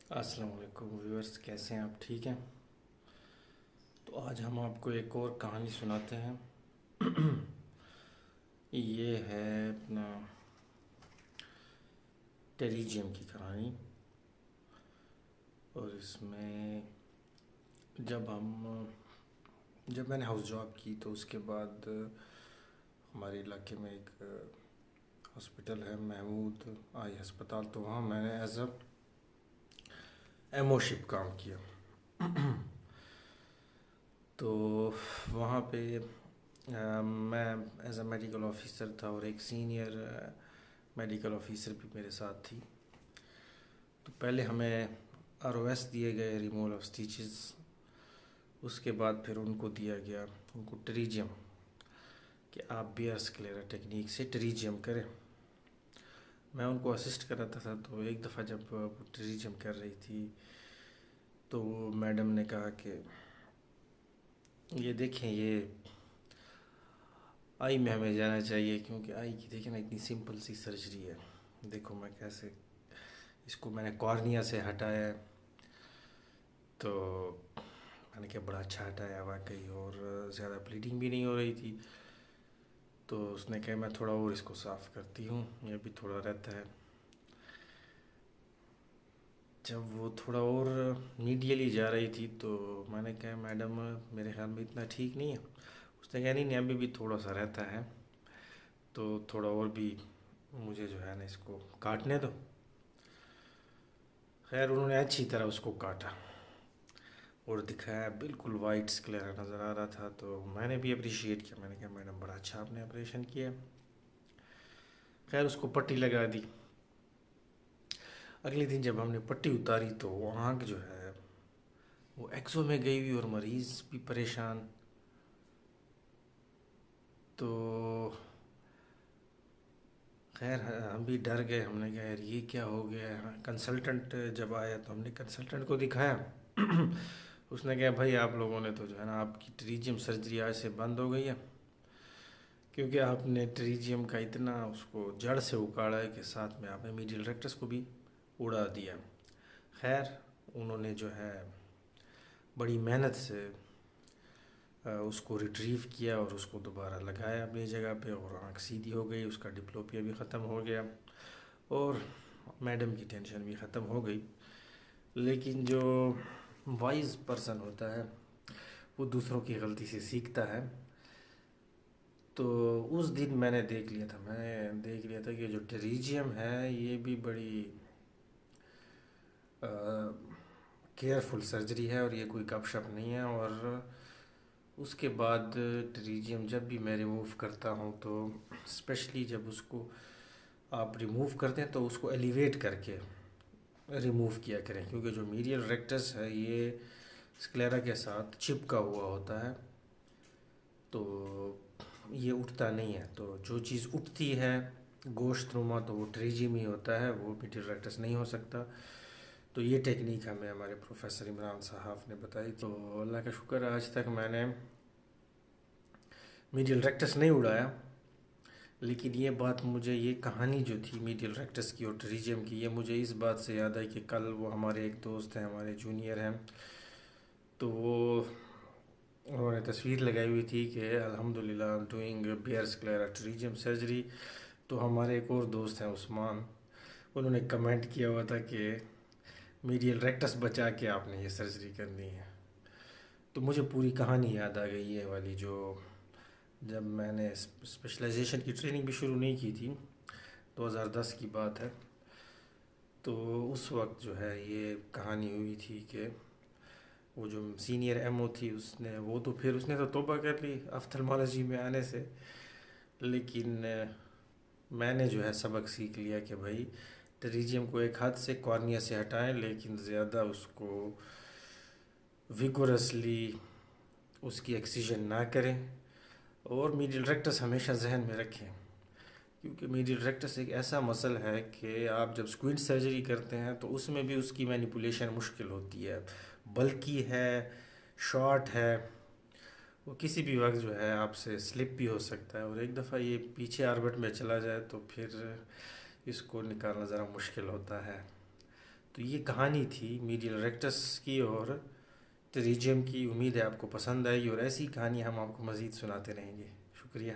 अस्सलाम वालेकुम व्यूअर्स, कैसे हैं आप? ठीक हैं? तो आज हम आपको एक और कहानी सुनाते हैं। ये है अपना टेरिजियम की कहानी। और इसमें जब हम जब मैंने हाउस जॉब की तो उसके बाद हमारे इलाके में एक हॉस्पिटल है, महमूद आई अस्पताल। तो वहाँ मैंने एज अ एमओशिप काम किया। तो वहाँ पे मैं एज अ मेडिकल ऑफिसर था और एक सीनियर मेडिकल ऑफिसर भी मेरे साथ थी। तो पहले हमें आरओएस दिए गए, रिमूवल ऑफ स्टिचेस। उसके बाद फिर उनको दिया गया, उनको टेरिजियम, कि आप बियर स्क्लेरा टेक्निक से टेरिजियम करें। मैं उनको असिस्ट कर रहा था। तो एक दफ़ा जब वो टेरिजियम कर रही थी तो मैडम ने कहा कि ये देखें, ये आई में हमें जाना चाहिए, क्योंकि आई की देखें ना, इतनी सिंपल सी सर्जरी है। देखो मैं कैसे इसको मैंने कॉर्निया से हटाया है। तो मैंने कहा बड़ा अच्छा हटाया वाकई, और ज़्यादा ब्लीडिंग भी नहीं हो रही थी। तो उसने कहा मैं थोड़ा और इसको साफ़ करती हूँ, ये भी थोड़ा रहता है। जब वो थोड़ा और मीडियली जा रही थी तो मैंने कहा मैडम मेरे ख्याल में इतना ठीक नहीं है। उसने कहा नहीं नहीं, अभी भी थोड़ा सा रहता है, तो थोड़ा और भी मुझे जो है ना इसको काटने दो। खैर उन्होंने अच्छी तरह उसको काटा और दिखाया, बिल्कुल वाइट स्क्लेरा नज़र आ रहा था। तो मैंने भी अप्रिशिएट किया, मैंने कहा मैडम बड़ा अच्छा आपने ऑपरेशन किया। खैर उसको पट्टी लगा दी। अगले दिन जब हमने पट्टी उतारी तो वो आँख जो है वो एक्सो में गई हुई और मरीज़ भी परेशान। तो खैर हम भी डर गए। हमने कहा यार ये क्या हो गया है। कंसल्टेंट जब आया तो हमने कंसल्टेंट को दिखाया। उसने कहा भाई आप लोगों ने तो जो है ना, आपकी ट्रीजियम सर्जरी आज से बंद हो गई है, क्योंकि आपने ट्रीजियम का इतना उसको जड़ से उखाड़ा है कि साथ में आपने मीडियल रेक्टस को भी उड़ा दिया। खैर उन्होंने जो है बड़ी मेहनत से उसको रिट्रीव किया और उसको दोबारा लगाया अपनी जगह पे, और आँख सीधी हो गई, उसका डिप्लोपिया भी ख़त्म हो गया और मैडम की टेंशन भी ख़त्म हो गई। लेकिन जो वाइज पर्सन होता है वो दूसरों की गलती से सीखता है। तो उस दिन मैंने देख लिया था कि जो टेरिजियम है ये भी बड़ी केयरफुल सर्जरी है और ये कोई गपशप नहीं है। और उसके बाद टेरिजियम जब भी मैं रिमूव करता हूँ तो स्पेशली जब उसको आप रिमूव करते हैं तो उसको एलिवेट करके रिमूव किया करें, क्योंकि जो मीडियल रेक्टस है ये स्क्लेरा के साथ चिपका हुआ होता है, तो ये उठता नहीं है। तो जो चीज़ उठती है गोश्त नुमा तो वो टेरिजियम ही होता है, वो मीडियल रेक्टस नहीं हो सकता। तो ये टेक्निक हमें हमारे प्रोफेसर इमरान साहब ने बताई। तो अल्लाह का शुक्र आज तक मैंने मीडियल रेक्टस नहीं उड़ाया। लेकिन ये बात मुझे, ये कहानी जो थी मीडियल रेक्टस की और टेरिजियम की, ये मुझे इस बात से याद आई कि कल वो हमारे एक दोस्त हैं, हमारे जूनियर हैं, तो वो उन्होंने तस्वीर लगाई हुई थी कि अल्हम्दुलिल्लाह I am doing bare sclera pterygium surgery. तो हमारे एक और दोस्त हैं उस्मान, उन्होंने कमेंट किया हुआ था कि मीडियल रेक्टस बचा के आपने ये सर्जरी करनी है। तो मुझे पूरी कहानी याद आ गई ये वाली, जो जब मैंने स्पेशलाइजेशन की ट्रेनिंग भी शुरू नहीं की थी, 2010 की बात है। तो उस वक्त जो है ये कहानी हुई थी कि वो जो सीनियर एमओ थी उसने तो तौबा कर ली अफ्थल्मोलॉजी में आने से। लेकिन मैंने जो है सबक सीख लिया कि भाई टेरिजियम को एक हाथ से कॉर्निया से हटाएं, लेकिन ज़्यादा उसको विगोरसली उसकी एक्सीजन ना करें। और मीडियल रेक्टस हमेशा जहन में रखें, क्योंकि मीडियल रेक्टस एक ऐसा मसल है कि आप जब स्क्विंट सर्जरी करते हैं तो उसमें भी उसकी मैनिपुलेशन मुश्किल होती है। बल्कि है, शॉर्ट है, वो किसी भी वक्त जो है आपसे स्लिप भी हो सकता है, और एक दफ़ा ये पीछे ऑर्बिट में चला जाए तो फिर इसको निकालना ज़रा मुश्किल होता है। तो ये कहानी थी मीडियल रेक्टस की और टेरिजियम की। उम्मीद है आपको पसंद आएगी और ऐसी कहानी हम आपको मज़ीद सुनाते रहेंगे। शुक्रिया।